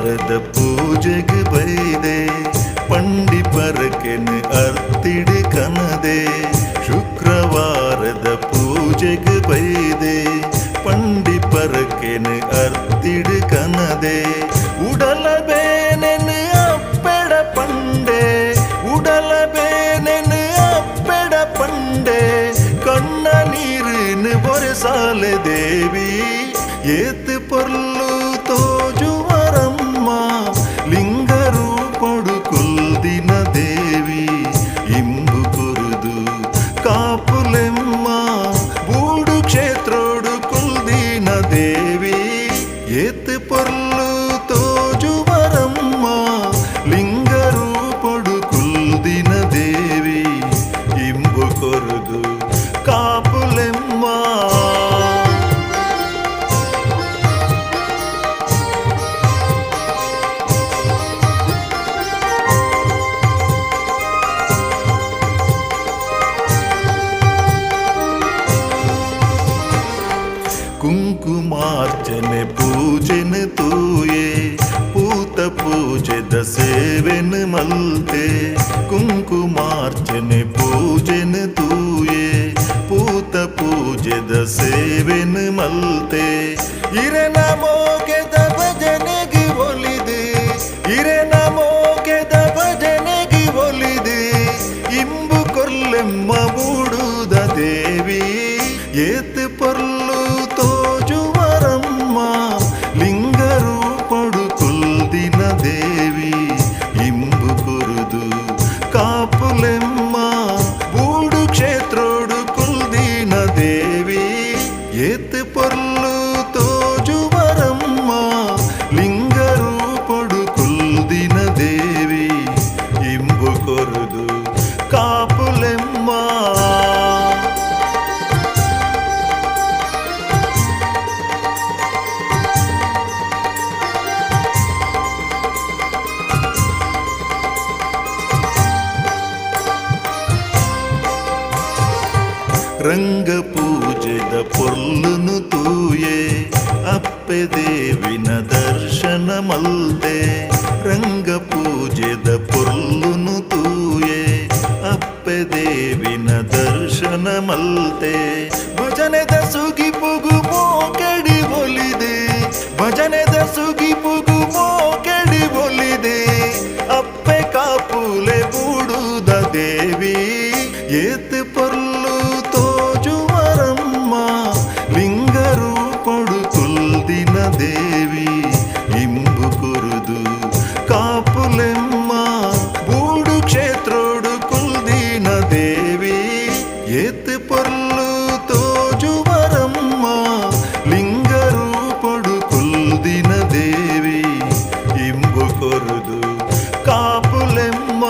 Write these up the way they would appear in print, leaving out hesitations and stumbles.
ಶುಕ್ರವಾರದ ಪೂಜೆಗೆ ಬೈದೆ ಪಂಡಿ ಪರಕೆನು ಅರ್ತಿಡು ಕನದೆ ಶುಕ್ರವಾರದ ಪೂಜೆಗೆ ಬೈದೆ ಪಂಡಿ ಪರಕೆನು ಅರ್ತಿಡು ಕನದೆ ಉಡಲ ಬೇನೆನು ಅಪ್ಪೆಡ ಪಂಡೆ ಉಡಲ ಬೇನೆನು ಅಪ್ಪೆಡ ಪಂಡೆ ಕಣ್ಣ ನೀರಿನ ಬೊರೆಸಾಲೆ ದೇವಿ ಏತ್ ಪೊರ್ಲು ತೋಜುವರಮ್ಮ ಲಿಂಗರು ಪಡುಕುಲ್ದಿನ ದೇವಿ ಇಂಬು ಕುರುದು ಕಾಪುಲೆಮ್ಮ ಬೂಡು ಕ್ಷೇತ್ರೋಡು ಕುಲ್ದಿನ ದೇವಿ ಏತ್ ಪೊರ್ಲು ತೋಜುವರಮ್ಮ ಲಿಂಗರು ಪಡುಕುಲ್ದಿನ ದೇವಿ ಇಂಬು ಕೊರುದು ಕಾಪುಲೆಮ್ಮ ಕುಂಕುಮಾರ್ಚನೆ ಪೂಜೆನ ತೂಯೆ ಪೂತ ಪೂಜೆದ ಸೇವೆನ ಮಲ್ತೆ ಕುಂಕುಮಾರ್ಚನೆ ಪೂಜೆನ ತೂಯೆ ಪೂತ ಪೂಜೆದ ಸೇವೆನ ಮಲ್ತೆ ಇರೆನ ಮೋಗೆದ ಭಜನೆಗೆ ಒಲಿದೆ ಇರೆನ ಮೋಗೆದ ಭಜನೆಗೆ ಒಲಿದೆ ಇಂಬು ಕೊರ್ಲೆಮ್ಮ ಮೂಡುದ ದೇವಿ ಏತ್ ಪೊರ್ಲು ತೋಜುವರಮ್ಮ ಲಿಂಗರು ಪಡುಕುಲ್ದಿನ ದೇವಿ ಇಂಬು ಕುರುದು ಕಾಪುಲೆಮ್ಮ ಬೂಡು ಕ್ಷೇತ್ರೋಡು ಕುಲ್ದಿನ ದೇವಿ ಏತ್ ಪೊರ್ಲು ತೋಜುವರಮ್ಮ ಲಿಂಗರು ಪಡುಕುಲ್ದಿನ ದೇವಿ ಇಂಬು ಕೊರುದು ಕಾಪುಲೆಮ್ಮ ರಂಗ ಪೂಜೆದ ಪೊರ್ಲುನು ತೂಯೆ ಅಪ್ಪೆ ದೇವಿನ ದರ್ಶನ ಮಲ್ತೆ ರಂಗ ಪೂಜೆದ ಪೊರ್ಲುನು ತೂಯೆ ಅಪ್ಪೆ ದೇವಿನ ದರ್ಶನ ಮಲ್ತೆ ಭಜನೆದ ಸುಗಿ ಪುಗು ಮೋಕೆಡಿ ಒಲಿದೆ ಭಜನೆದ ಸುಗಿ ಪುಗು ಮೋಕೆಡಿ ಒಲಿದೆ ಅಪ್ಪೆ ಕಾಪುಲೆ ಬೂಡುದ ದೇವಿ ಏತ್ ಪೊರ್ಲು ತೋಜುವರಮ್ಮ ಲಿಂಗರು ಪಡುಕುಲ್ದಿನ ದೇವಿ ಇಂಬು ಕುರುದು ಕಾಪುಲೆಮ್ಮ ಬೂಡು ಕ್ಷೇತ್ರೋಡು ಕುಲ್ದಿನ ದೇವಿ ಏತ್ ಪೊರ್ಲು ತೋಜುವರಮ್ಮ ಲಿಂಗರು ಪಡುಕುಲ್ದಿನ ದೇವಿ ಇಂಬು ಕೊರುದು ಕಾಪುಲೆಮ್ಮ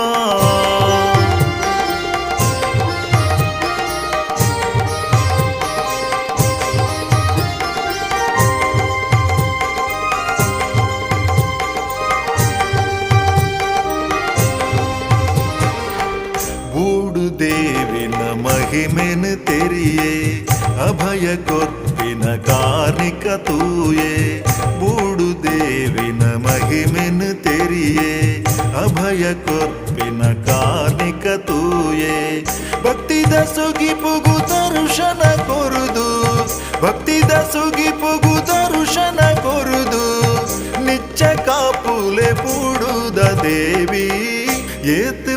ಬೂಡು ದೇವಿನ ಮಹಿಮೆನು ತೆರಿಯೇ ಅಭಯ ಕೊರ್ಪಿನ ಕಾರ್ಣಿಕ ತೂಯೆ ಬೂಡು ದೇವಿನ ಮಹಿಮೆನು ತೆರಿಯೇ ಅಭಯ ಕೊರ್ಪಿನ ಕಾರ್ಣಿಕ ತೂಯೆ ಭಕ್ತಿದ ಸುಗಿ ಪುಗು ದರ್ಶನ ಕೊರುದು ಭಕ್ತಿದ ಸುಗಿ ಪುಗು ದರ್ಶನ ಕೊರುದು ನಿಚ್ಚ ಕಾಪುಲೆ ಬೂಡುದ ದೇವಿ ಏತ್